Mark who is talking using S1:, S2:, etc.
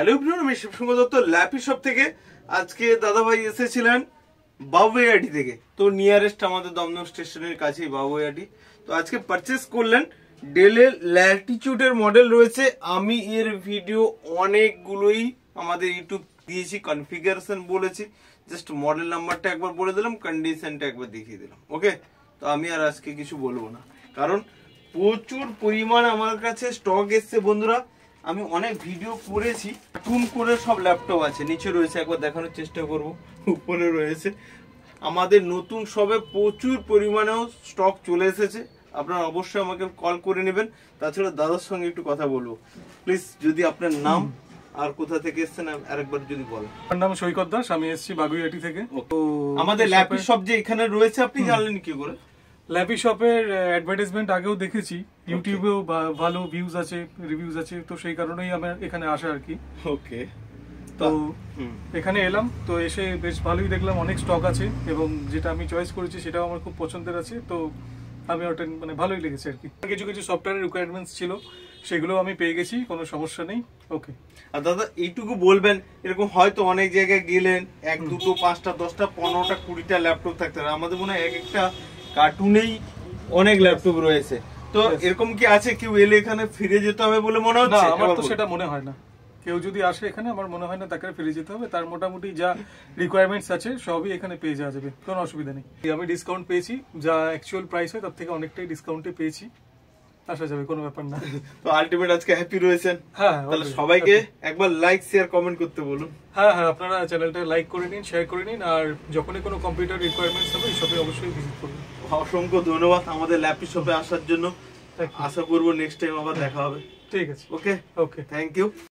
S1: Hello everyone, আমি শিবসঙ্গ Dutta lappy shop থেকে। আজকে দাদাভাই এসেছিলেন বাবুইয়াটি থেকে, তো নিয়ারেস্ট আমাদের দমদম স্টেশনের কাছেই বাবুইয়াটি। তো আজকে পারচেস করলেন ডেলের ল্যাটিটিউডের মডেল রয়েছে। আমি এর ভিডিও অনেকগুলোই আমাদের ইউটিউব দিয়েছি, কনফিগারেশন বলেছি, জাস্ট মডেল নাম্বারটা একবার বলে দিলাম, কন্ডিশনটা একবার দেখিয়ে দিলাম। ওকে, তো আমি আর আজকে কিছু বলবো না, কারণ প্রচুর পরিমাণ আমার কাছে স্টক এসছে বন্ধুরা। আমি অনেক ভিডিও করেছি, টুন করে সব ল্যাপটপ আছে, নিচে রয়েছে, একবার দেখানোর চেষ্টা করব, উপরে রয়েছে। আমাদের নতুন সবে প্রচুর পরিমাণেও স্টক চলে এসেছে। আপনারা অবশ্যই আমাকে কল করে নেবেন। তাছাড়া দাদার সঙ্গে একটু কথা বলবো। প্লিজ যদি আপনার নাম আর কোথা থেকে এসেছেন আরেকবার যদি বলেন।
S2: আমার নাম সৈকত দাস, আমি এসেছি বাগুইয়াটি থেকে।
S1: তো আমাদের ল্যাপি শপ যে এখানে রয়েছে, আপনি জানলেন কি করে?
S2: ল্যাপি শপের অ্যাডভার্টাইজমেন্ট আগেও দেখেছি, ইউটিউবেও ভালো ভিউজ আছে, রিভিউজ আছে, তো সেই কারণেই আমার এখানে আসা আর কি।
S1: ওকে,
S2: তো এখানে এলাম, তো এসে বেশ ভালোই দেখলাম, অনেক স্টক আছে এবং যেটা আমি চয়েস করেছি সেটাও আমার খুব পছন্দের আছে। তো আমি ওটা মানে ভালোই লেগেছে আর কি। কিছু কিছু সফটওয়্যারের রিকোয়ারমেন্টস ছিল, সেগুলো আমি পেয়ে গেছি, কোনো সমস্যা নেই। ওকে,
S1: আর দাদা এইটুকু বলবেন, এরকম হয়তো অনেক জায়গায় গেলেন, 1, 2, 5টা 10টা 15টা 20টা ল্যাপটপ থাকতে পারে, আমাদের মনে হয় এক একটা কার্টুনেই অনেক ল্যাপটপ রয়েছে। তো এরকম কি আছে কেউ এলে এখানে ফিরে যেতে হবে বলে মনে হচ্ছে?
S2: না, আমার তো সেটা মনে হয় না। কেউ যদি আসে এখানে, আমার মনে হয় না তাকে ফিরে যেতে হবে। তার মোটামুটি যা রিকোয়ারমেন্টস আছে সবই এখানে পেয়ে যাওয়া যাবে, কোনো অসুবিধা নেই। আমি ডিসকাউন্ট পেয়েছি, যা অ্যাকচুয়াল প্রাইস হয় তার থেকে অনেকটাই ডিসকাউন্টে পেয়েছি, আসা যাবে, কোনো ব্যাপার না।
S1: তো আলটিমেট আজকে হ্যাপি রয়েছেন?
S2: হ্যাঁ,
S1: তাহলে সবাইকে একবার লাইক শেয়ার কমেন্ট করতে বলুন।
S2: হ্যাঁ, আপনারা চ্যানেলটা লাইক করে নিন, শেয়ার করে নিন, আর যখনই কোনো কম্পিউটার রিকোয়ারমেন্টস হবে এই শপে অবশ্যই ভিজিট করবেন।
S1: অসংখ্য ধন্যবাদ আমাদের ল্যাপি শপে আসার জন্য। আশা করবো নেক্সট টাইম আবার দেখা হবে।
S2: ঠিক আছে,
S1: ওকে,
S2: ওকে,
S1: থ্যাংক ইউ।